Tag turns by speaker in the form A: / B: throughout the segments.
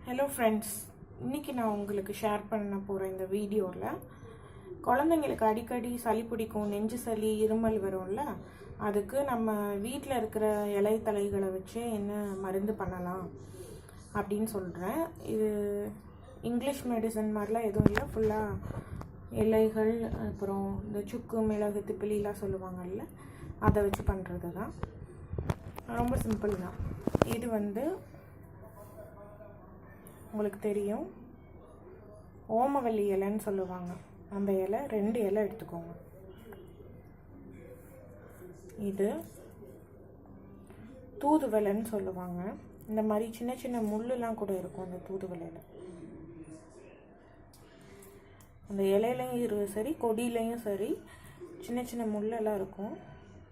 A: Hello friends, இன்றைக்கி நான் உங்களுக்கு ஷேர் பண்ண போகிற இந்த வீடியோவில் குழந்தைங்களுக்கு அடிக்கடி சளி பிடிக்கும், நெஞ்சு சளி, இருமல் வரும்ல, அதுக்கு நம்ம வீட்டில் இருக்கிற இலை தழைகளை வச்சு என்ன மருந்து பண்ணலாம் அப்படின்னு சொல்கிறேன். இது இங்கிலீஷ் மெடிசன் மாதிரிலாம் எதுவும் இல்லை, ஃபுல்லாக இலைகள், அப்புறம் இந்த சுக்கு, மிளகு, திப்பிலிலாம் சொல்லுவாங்கள்ல, அதை வச்சு பண்ணுறது தான். ரொம்ப சிம்பிள் தான். இது உங்களுக்கு தெரியும், ஓமவல்லி இலைன்னு சொல்லுவாங்க. அந்த இலை 2 இலை எடுத்துக்கோங்க. இது தூதுவளைன்னு சொல்லுவாங்க. இந்த மாதிரி சின்ன சின்ன முள்ளுலாம் கூட இருக்கும் அந்த தூதுவளையில். அந்த இலையிலையும் சரி, கொடியிலையும் சரி, சின்ன சின்ன முள்ளெல்லாம் இருக்கும்.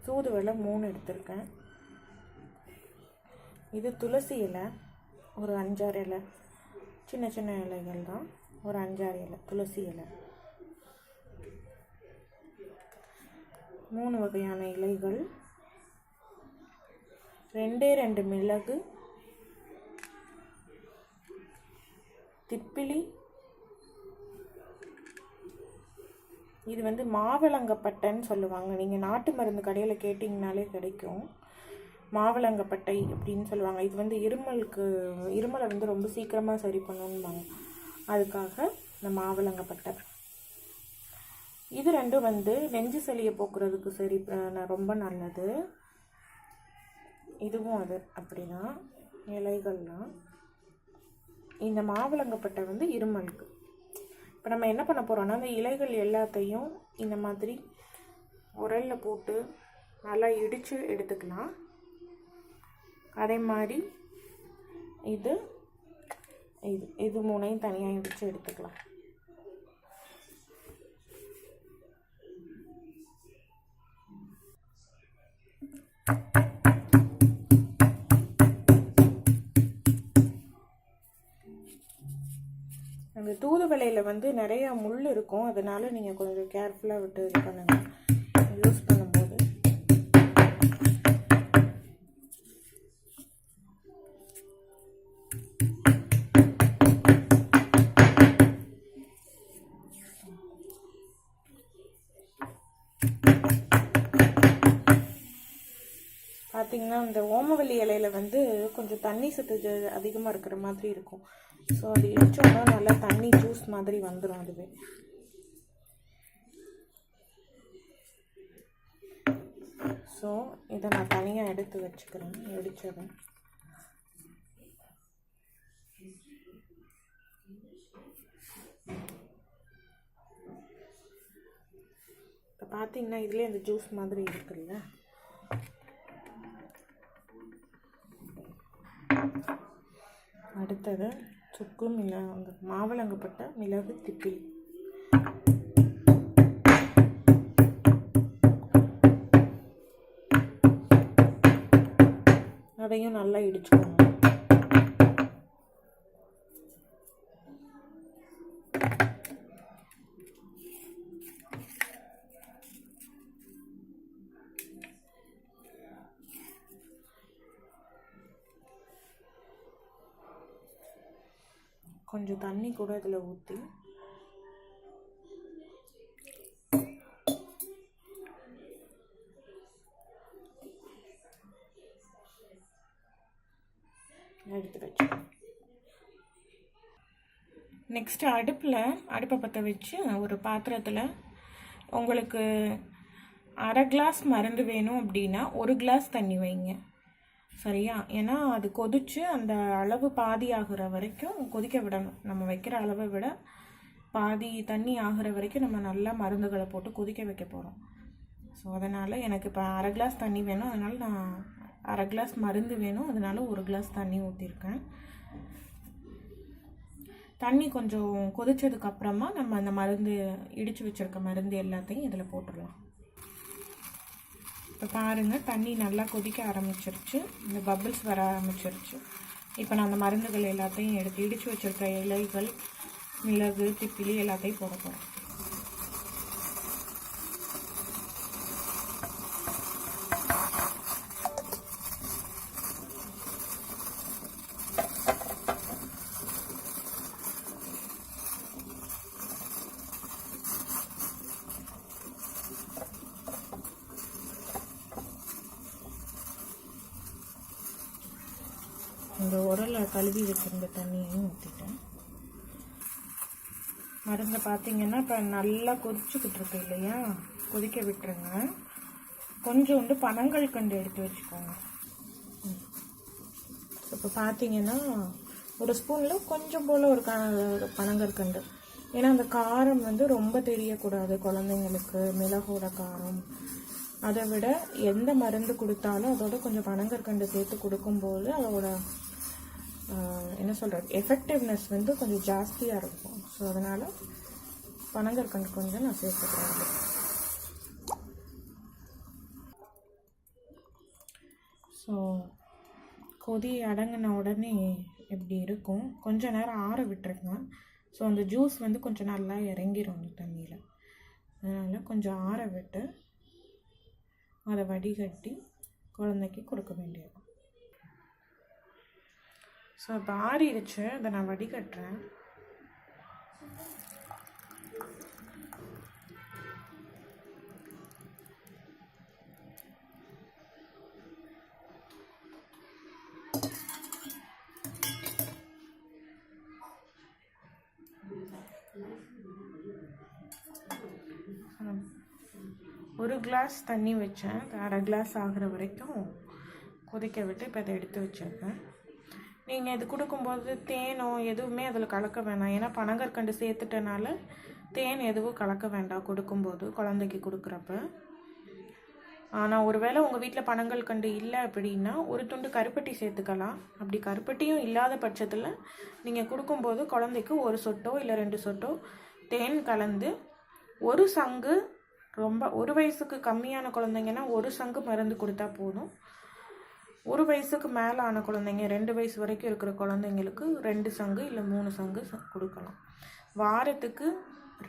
A: தூதுவளை 3 எடுத்திருக்கேன். இது துளசி இலை ஒரு 5-6 இலை, சின்ன சின்ன இலைகள் தான், ஒரு 5-6 இலை துளசி இலை. 3 வகையான இலைகள், 2 மிளகு, திப்பிலி. இது மாவிளங்கப்பட்டைன்னு சொல்லுவாங்க. நீங்கள் நாட்டு மருந்து கடையில் கேட்டிங்கனாலே கிடைக்கும். மாவிளங்கப்பட்டை அப்படின்னு சொல்லுவாங்க. இது இருமலை ரொம்ப சீக்கிரமாக சரி பண்ணணும்பாங்க. அதுக்காக இந்த மாவிளங்கப்பட்டை. இது 2 நெஞ்சு சளியை போக்குறதுக்கு சரி ரொம்ப நல்லது. இதுவும் அது அப்படிதான் இலைகள்லாம். இந்த மாவிளங்கப்பட்டை இருமலுக்கு. இப்போ நம்ம என்ன பண்ண போகிறோம்னா, அந்த இலைகள் எல்லாத்தையும் இந்த மாதிரி உரலில் போட்டு நல்லா இடித்து எடுத்துக்கலாம். அதே மாதிரி இது 3ஐயும் தனியாக இடித்து எடுத்துக்கலாம். அந்த தூதுவளையில் நிறைய முள் இருக்கும், அதனால நீங்கள் கொஞ்சம் கேர்ஃபுல்லாக விட்டு இது பண்ணுங்கள் யூஸ் பண்ணும்போது. பார்த்திங்கன்னா இந்த ஓமவல்லி இலையில் கொஞ்சம் தண்ணி சத்து அதிகமாக இருக்கிற மாதிரி இருக்கும். ஸோ அது இடிச்சோம்னா நல்லா தண்ணி ஜூஸ் மாதிரி வந்துடும் அதுவே. ஸோ இதை நான் தனியாக எடுத்து வச்சுக்கிறேன், இடிச்சிடுறேன். இப்போ பார்த்திங்கன்னா இதுலேயே இந்த ஜூஸ் மாதிரி இருக்குல்ல, அடுத்தது சுக்கு, மிளகு, மாவிளங்கப்பட்டை, மிளகு, திப்பிலி. அதையும் நல்லா இடிச்சுக்கணும். கொஞ்சம் தண்ணி கூட இதில் ஊற்றி எடுத்து வச்சு, நெக்ஸ்ட்டு அடுப்பை பற்ற வச்சு ஒரு பாத்திரத்தில் உங்களுக்கு 1/2 கிளாஸ் மருந்து வேணும் அப்படின்னா 1 கிளாஸ் தண்ணி வைங்க, சரியா? ஏன்னா அது கொதித்து அந்த அளவு பாதி ஆகிற வரைக்கும் கொதிக்க விடணும். நம்ம வைக்கிற அளவை விட பாதி தண்ணி ஆகிற வரைக்கும் நம்ம நல்லா மருந்துகளை போட்டு கொதிக்க வைக்க போகிறோம். ஸோ அதனால் எனக்கு இப்போ 1/2 கிளாஸ் தண்ணி வேணும், அதனால் நான் 1/2 கிளாஸ் மருந்து வேணும், அதனால 1 கிளாஸ் தண்ணி ஊற்றிருக்கேன். தண்ணி கொஞ்சம் கொதிச்சதுக்கப்புறமா நம்ம அந்த மருந்து, இடித்து வச்சுருக்க மருந்து எல்லாத்தையும் இதில் போட்டுடலாம். இப்போ பாருங்கள், தண்ணி நல்லா கொதிக்க ஆரம்பிச்சிருச்சு, இந்த பபிள்ஸ் வர ஆரம்பிச்சிருச்சு. இப்போ நான் அந்த மருந்துகள் எல்லாத்தையும் எடுத்து இடித்து வச்சுருக்க இலைகள், மிளகு, திப்பிலி எல்லாத்தையும் போட போகிறேன். இந்த உரலை கழுவி வச்சுருந்த தண்ணியையும் ஊற்றிட்டேன். மருந்தை பார்த்தீங்கன்னா இப்போ நல்லா கொதிச்சுக்கிட்டு இருக்கு இல்லையா, கொதிக்க விட்டுருங்க. கொஞ்சோண்டு பனங்கல்கண்டு எடுத்து வச்சுக்கோங்க. இப்போ பார்த்தீங்கன்னா ஒரு ஸ்பூனில் கொஞ்சம் போல் ஒரு பனங்கற்கண்டு. ஏன்னா அந்த காரம் வந்து ரொம்ப தெரியக்கூடாது குழந்தைங்களுக்கு, மிளகோட காரம். அதை விட எந்த மருந்து கொடுத்தாலும் அதோட கொஞ்சம் பனங்கற்கண்டு சேர்த்து கொடுக்கும்போது அதோட என்ன சொல்கிறது எஃபெக்டிவ்னஸ் வந்து கொஞ்சம் ஜாஸ்தியாக இருக்கும். ஸோ அதனால் பனங்கற்கண்டு கொஞ்சம் நான் சேர்த்துக்கிறேன். ஸோ கொதி அடங்கின உடனே எப்படி இருக்கும், கொஞ்ச நேரம் ஆற விட்டுருங்க. ஸோ அந்த ஜூஸ் வந்து கொஞ்சம் நல்லா இறங்கிடும் அந்த தண்ணியில். அதனால் கொஞ்சம் ஆற விட்டு அதை வடிகட்டி குழந்தைக்கு கொடுக்க வேண்டியது. ஸோ இப்போ ஆறிடுச்சு, அதை நான் வடிகட்டுறேன். ஒரு கிளாஸ் தண்ணி வச்சேன், அரை கிளாஸ் ஆகிற வரைக்கும் கொதிக்க விட்டு இப்போ அதை எடுத்து வச்சுருக்கேன். நீங்கள் இது கொடுக்கும்போது தேனோ எதுவுமே அதில் கலக்க வேணாம். ஏன்னா பனங்கற்கண்டு சேர்த்துட்டனால தேன் எதுவும் கலக்க வேண்டாம் கொடுக்கும்போது, குழந்தைக்கு கொடுக்குறப்ப. ஆனால் ஒருவேளை உங்கள் வீட்டில் பனங்கற்கண்டு இல்லை அப்படின்னா ஒரு துண்டு கருப்பட்டி சேர்த்துக்கலாம். அப்படி கருப்பட்டியும் இல்லாத பட்சத்தில் நீங்கள் கொடுக்கும்போது குழந்தைக்கு ஒரு சொட்டோ இல்லை 2 சொட்டோ தேன் கலந்து ஒரு சங்கு, ரொம்ப 1 வயசுக்கு கம்மியான குழந்தைங்கன்னா 1 சங்கு மருந்து கொடுத்தா போதும். 1 வயசுக்கு மேலே ஆன குழந்தைங்க, 2 வயசு வரைக்கும் இருக்கிற குழந்தைங்களுக்கு 2 சங்கு இல்லை 3 சங்கு கொடுக்கலாம். வாரத்துக்கு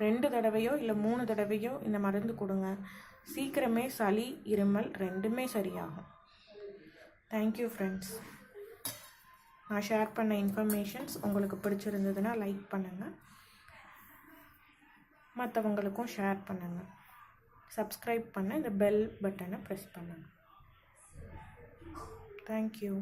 A: 2 தடவையோ இல்லை 3 தடவையோ இந்த மருந்து கொடுங்க. சீக்கிரமே சளி, இருமல் 2மே சரியாகும். Thank you friends. நான் ஷேர் பண்ண இன்ஃபர்மேஷன்ஸ் உங்களுக்கு பிடிச்சிருந்ததுன்னா லைக் பண்ணுங்கள், மற்றவங்களுக்கும் ஷேர் பண்ணுங்கள். சப்ஸ்கிரைப் பண்ண இந்த பெல் பட்டனை ப்ரெஸ் பண்ணுங்கள். தேங்க்யூ.